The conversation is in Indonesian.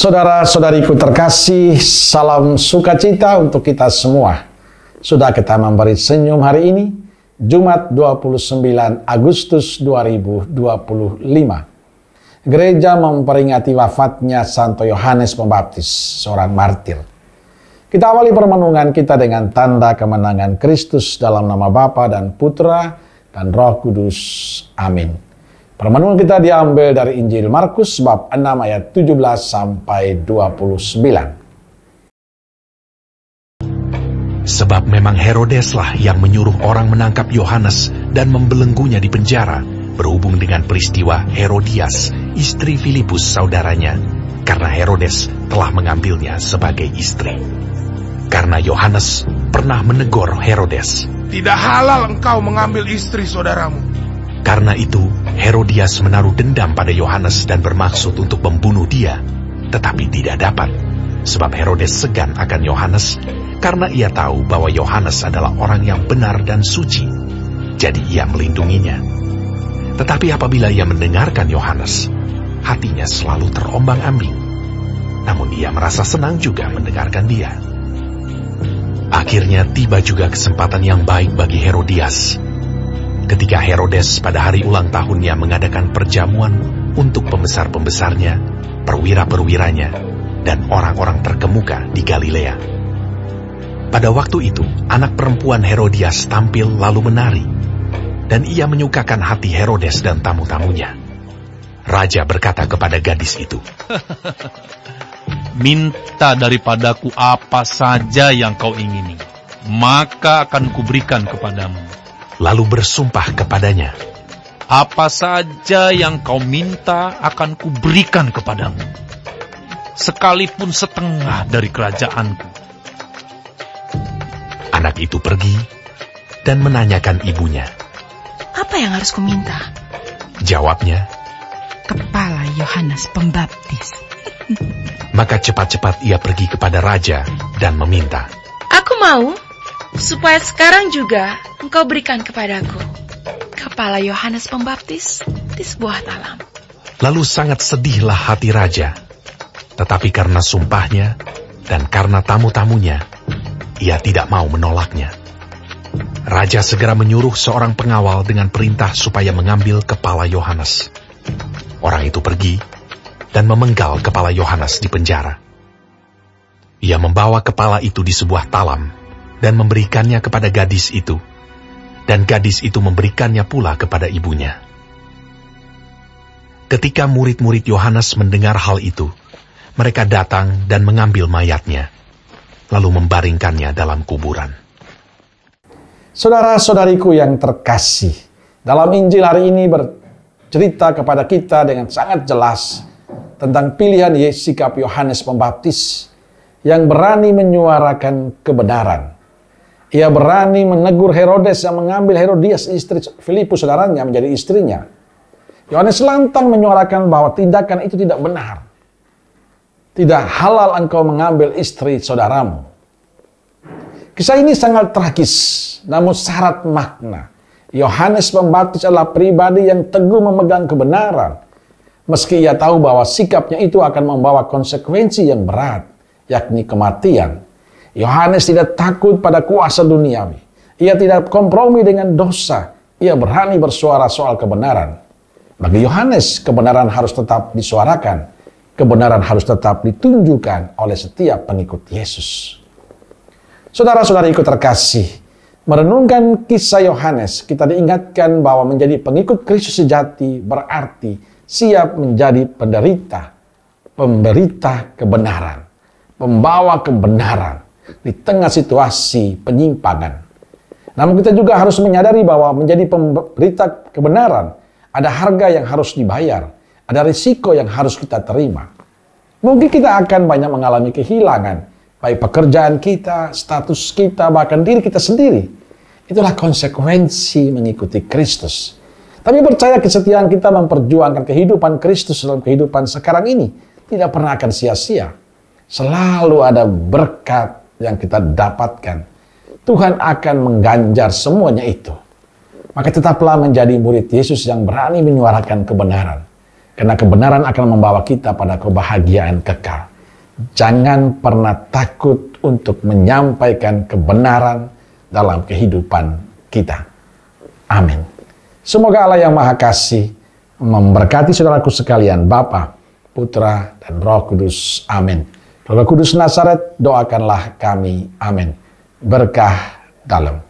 Saudara-saudariku terkasih, salam sukacita untuk kita semua. Sudah kita memberi senyum hari ini, Jumat 29 Agustus 2025. Gereja memperingati wafatnya Santo Yohanes Pembaptis, seorang martir. Kita awali permenungan kita dengan tanda kemenangan Kristus dalam nama Bapa dan Putra dan Roh Kudus. Amin. Permenungan kita diambil dari Injil Markus bab 6 ayat 17 sampai 29. Sebab memang Herodeslah yang menyuruh orang menangkap Yohanes dan membelenggunya di penjara berhubung dengan peristiwa Herodias, istri Filipus saudaranya, karena Herodes telah mengambilnya sebagai istri. Karena Yohanes pernah menegur Herodes, "Tidak halal engkau mengambil istri saudaramu." Karena itu, Herodias menaruh dendam pada Yohanes dan bermaksud untuk membunuh dia, tetapi tidak dapat, sebab Herodes segan akan Yohanes, karena ia tahu bahwa Yohanes adalah orang yang benar dan suci, jadi ia melindunginya. Tetapi apabila ia mendengarkan Yohanes, hatinya selalu terombang-ambing, namun ia merasa senang juga mendengarkan dia. Akhirnya tiba juga kesempatan yang baik bagi Herodias, ketika Herodes pada hari ulang tahunnya mengadakan perjamuan untuk pembesar-pembesarnya, perwira-perwiranya, dan orang-orang terkemuka di Galilea. Pada waktu itu, anak perempuan Herodias tampil lalu menari, dan ia menyukakan hati Herodes dan tamu-tamunya. Raja berkata kepada gadis itu, "Minta daripadaku apa saja yang kau ingini, maka akan kuberikan kepadamu." Lalu bersumpah kepadanya, "Apa saja yang kau minta akan kuberikan kepadamu, sekalipun setengah dari kerajaanku." Anak itu pergi dan menanyakan ibunya. "Apa yang harus kuminta?" Jawabnya, "Kepala Yohanes Pembaptis." maka cepat-cepat ia pergi kepada raja dan meminta, "Aku mau supaya sekarang juga engkau berikan kepadaku kepala Yohanes Pembaptis di sebuah talam." Lalu sangat sedihlah hati raja, tetapi karena sumpahnya dan karena tamu-tamunya, ia tidak mau menolaknya. Raja segera menyuruh seorang pengawal dengan perintah supaya mengambil kepala Yohanes. Orang itu pergi dan memenggal kepala Yohanes di penjara. Ia membawa kepala itu di sebuah talam dan memberikannya kepada gadis itu, dan gadis itu memberikannya pula kepada ibunya. Ketika murid-murid Yohanes mendengar hal itu, mereka datang dan mengambil mayatnya, lalu membaringkannya dalam kuburan. Saudara-saudariku yang terkasih, dalam Injil hari ini bercerita kepada kita dengan sangat jelas tentang pilihan sikap Yohanes Pembaptis yang berani menyuarakan kebenaran. Ia berani menegur Herodes yang mengambil Herodias, istri Filipus saudaranya, menjadi istrinya. Yohanes lantang menyuarakan bahwa tindakan itu tidak benar. Tidak halal engkau mengambil istri saudaramu. Kisah ini sangat tragis, namun syarat makna. Yohanes Pembaptis adalah pribadi yang teguh memegang kebenaran, meski ia tahu bahwa sikapnya itu akan membawa konsekuensi yang berat, yakni kematian. Yohanes tidak takut pada kuasa duniawi. Ia tidak kompromi dengan dosa. Ia berani bersuara soal kebenaran. Bagi Yohanes, kebenaran harus tetap disuarakan. Kebenaran harus tetap ditunjukkan oleh setiap pengikut Yesus. Saudara-saudariku terkasih, merenungkan kisah Yohanes, kita diingatkan bahwa menjadi pengikut Kristus sejati berarti siap menjadi penderita, pemberita kebenaran, pembawa kebenaran di tengah situasi penyimpangan. Namun kita juga harus menyadari bahwa menjadi pemberita kebenaran ada harga yang harus dibayar, ada risiko yang harus kita terima. Mungkin kita akan banyak mengalami kehilangan, baik pekerjaan kita, status kita, bahkan diri kita sendiri. Itulah konsekuensi mengikuti Kristus. Tapi percaya kesetiaan kita memperjuangkan kehidupan Kristus dalam kehidupan sekarang ini tidak pernah akan sia-sia. Selalu ada berkat yang kita dapatkan. Tuhan akan mengganjar semuanya itu. Maka tetaplah menjadi murid Yesus yang berani menyuarakan kebenaran. Karena kebenaran akan membawa kita pada kebahagiaan kekal. Jangan pernah takut untuk menyampaikan kebenaran dalam kehidupan kita. Amin. Semoga Allah yang Maha Kasih memberkati saudaraku sekalian, Bapa, Putra, dan Roh Kudus. Amin. Roh Kudus Nazaret, doakanlah kami. Amin. Berkah dalam.